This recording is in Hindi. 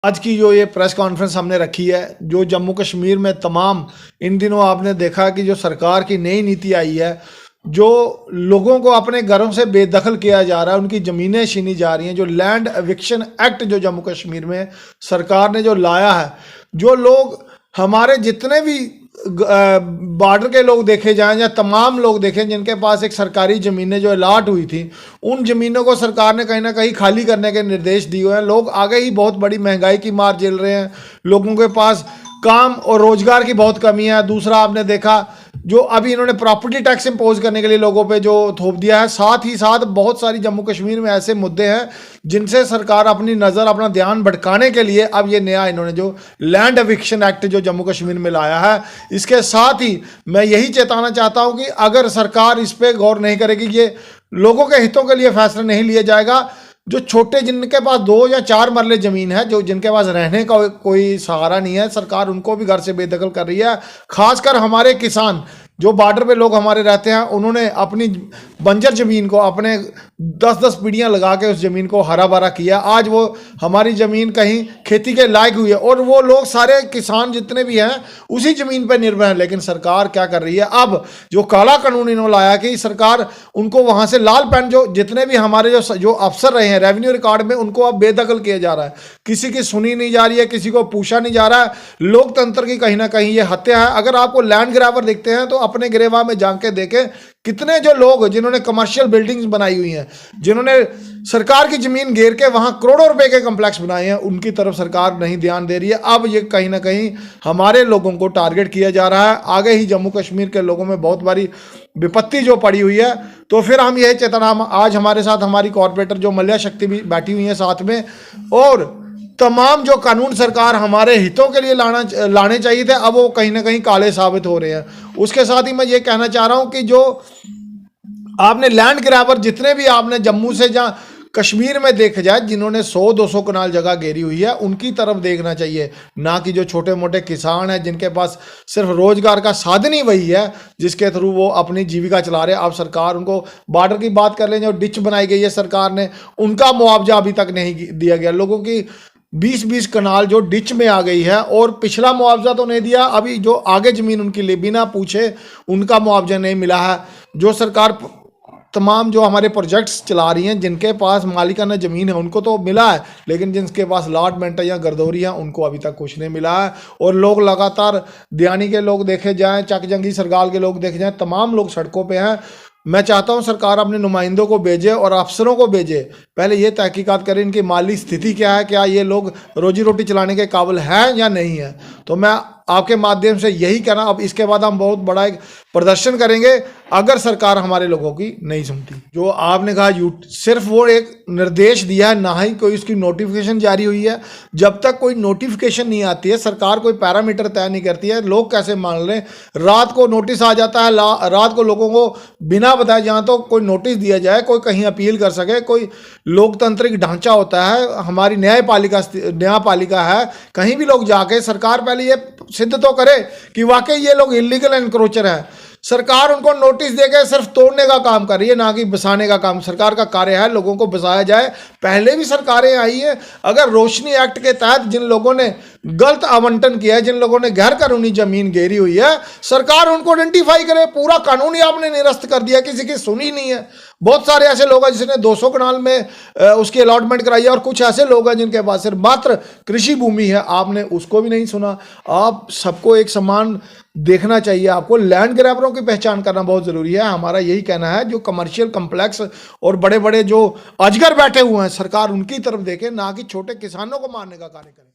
आज की जो ये प्रेस कॉन्फ्रेंस हमने रखी है, जो जम्मू कश्मीर में तमाम इन दिनों आपने देखा कि जो सरकार की नई नीति आई है, जो लोगों को अपने घरों से बेदखल किया जा रहा है, उनकी ज़मीनें छीनी जा रही हैं, जो लैंड एविक्शन एक्ट जो जम्मू कश्मीर में सरकार ने जो लाया है, जो लोग हमारे जितने भी बॉर्डर के लोग देखे जाएं या तमाम लोग देखें जिनके पास एक सरकारी ज़मीनें जो अलाट हुई थी, उन ज़मीनों को सरकार ने कहीं ना कहीं खाली करने के निर्देश दिए हुए हैं। लोग आगे ही बहुत बड़ी महंगाई की मार झेल रहे हैं, लोगों के पास काम और रोजगार की बहुत कमी है। दूसरा आपने देखा जो अभी इन्होंने प्रॉपर्टी टैक्स इंपोज करने के लिए लोगों पे जो थोप दिया है, साथ ही साथ बहुत सारी जम्मू कश्मीर में ऐसे मुद्दे हैं जिनसे सरकार अपनी नज़र अपना ध्यान भटकाने के लिए अब ये नया इन्होंने जो लैंड एविक्शन एक्ट जो जम्मू कश्मीर में लाया है, इसके साथ ही मैं यही चेताना चाहता हूँ कि अगर सरकार इस पर गौर नहीं करेगी, ये लोगों के हितों के लिए फैसला नहीं लिया जाएगा, जो छोटे जिनके पास 2 या 4 मरले ज़मीन है, जो जिनके पास रहने का कोई सहारा नहीं है, सरकार उनको भी घर से बेदखल कर रही है। खासकर हमारे किसान जो बॉर्डर पे लोग हमारे रहते हैं, उन्होंने अपनी बंजर ज़मीन को अपने 10-10 पीढ़ियाँ लगा के उस ज़मीन को हरा भरा किया। आज वो हमारी ज़मीन कहीं खेती के लायक हुई है और वो लोग सारे किसान जितने भी हैं उसी ज़मीन पर निर्भर हैं। लेकिन सरकार क्या कर रही है, अब जो काला कानून इन्होंने लाया कि सरकार उनको वहाँ से लाल पेन जो जितने भी हमारे जो अफसर रहे हैं रेवेन्यू रिकॉर्ड में, उनको अब बेदखल किया जा रहा है। किसी की सुनी नहीं जा रही है, किसी को पूछा नहीं जा रहा है। लोकतंत्र की कहीं ना कहीं ये हत्या है। अगर आपको लैंड ग्रैबर दिखते हैं तो अपने गिरेवा में जाके देखें कितने जो लोग जिन्होंने कमर्शियल बिल्डिंग्स बनाई हुई हैं, जिन्होंने सरकार की जमीन घेर के वहां करोड़ों रुपए के कॉम्प्लेक्स बनाए हैं, उनकी तरफ सरकार नहीं ध्यान दे रही है। अब ये कहीं ना कहीं हमारे लोगों को टारगेट किया जा रहा है। आगे ही जम्मू कश्मीर के लोगों में बहुत बड़ी विपत्ति जो पड़ी हुई है। तो फिर हम यही चेतना, आज हमारे साथ हमारी कॉर्पोरेटर जो मल्या शक्ति भी बैठी हुई है साथ में, और तमाम जो कानून सरकार हमारे हितों के लिए लाने चाहिए थे, अब वो कहीं ना कहीं काले साबित हो रहे हैं। उसके साथ ही मैं ये कहना चाह रहा हूं कि जो आपने लैंड ग्रैबर जितने भी आपने जम्मू से जहाँ कश्मीर में देखा जाए, जिन्होंने 100-200 कनाल जगह घेरी हुई है, उनकी तरफ देखना चाहिए, ना कि जो छोटे मोटे किसान हैं जिनके पास सिर्फ रोजगार का साधन ही वही है जिसके थ्रू वो अपनी जीविका चला रहे हैं। अब सरकार उनको बॉर्डर की बात कर लें, जो डिच बनाई गई है सरकार ने, उनका मुआवजा अभी तक नहीं दिया गया। लोगों की 20-20 कनाल जो डिच में आ गई है और पिछला मुआवजा तो नहीं दिया, अभी जो आगे ज़मीन उनके लिए बिना पूछे उनका मुआवजा नहीं मिला है। जो सरकार तमाम जो हमारे प्रोजेक्ट्स चला रही हैं, जिनके पास मालिकाना ज़मीन है उनको तो मिला है, लेकिन जिनके पास अलॉटमेंट है या गर्दौरी है उनको अभी तक कुछ नहीं मिला है। और लोग लगातार दियानी के लोग देखे जाएँ, चकजंगी सरगाल के लोग देखे जाएँ, तमाम लोग सड़कों पर हैं। मैं चाहता हूं सरकार अपने नुमाइंदों को भेजे और अफसरों को भेजे, पहले ये तहकीकात करें इनकी माली स्थिति क्या है, क्या ये लोग रोजी रोटी चलाने के काबिल हैं या नहीं है। तो मैं आपके माध्यम से यही कहना, अब इसके बाद हम बहुत बड़ा एक प्रदर्शन करेंगे अगर सरकार हमारे लोगों की नहीं सुनती। जो आपने कहा सिर्फ वो एक निर्देश दिया है, ना ही कोई उसकी नोटिफिकेशन जारी हुई है। जब तक कोई नोटिफिकेशन नहीं आती है, सरकार कोई पैरामीटर तय नहीं करती है, लोग कैसे मान लें। रात को नोटिस आ जाता है, रात को लोगों को बिना बताए जहाँ तो कोई नोटिस दिया जाए, कोई कहीं अपील कर सके, कोई लोकतांत्रिक ढांचा होता है, हमारी न्यायपालिका है, कहीं भी लोग जाके सरकार पहले ये सिद्ध तो करे कि वाकई ये लोग इलीगल एनक्रोचर है। सरकार उनको नोटिस देकर सिर्फ तोड़ने का काम कर रही है, ना कि बसाने का काम सरकार का कार्य है। लोगों को बसाया जाए। पहले भी सरकारें आई हैं, अगर रोशनी एक्ट के तहत जिन लोगों ने गलत आवंटन किया है, जिन लोगों ने गैर कानूनी जमीन घेरी हुई है, सरकार उनको आइडेंटिफाई करे। पूरा कानून ही आपने निरस्त कर दिया, किसी की सुनी नहीं है। बहुत सारे ऐसे लोग हैं जिसने 200 कनाल में उसकी अलॉटमेंट कराई है, और कुछ ऐसे लोग हैं जिनके पास सिर्फ मात्र कृषि भूमि है, आपने उसको भी नहीं सुना। आप सबको एक समान देखना चाहिए। आपको लैंड ग्रैबरों की पहचान करना बहुत ज़रूरी है। हमारा यही कहना है, जो कमर्शियल कम्प्लेक्स और बड़े बड़े जो अजगर बैठे हुए हैं, सरकार उनकी तरफ देखे, ना कि छोटे किसानों को मारने का कार्य करे।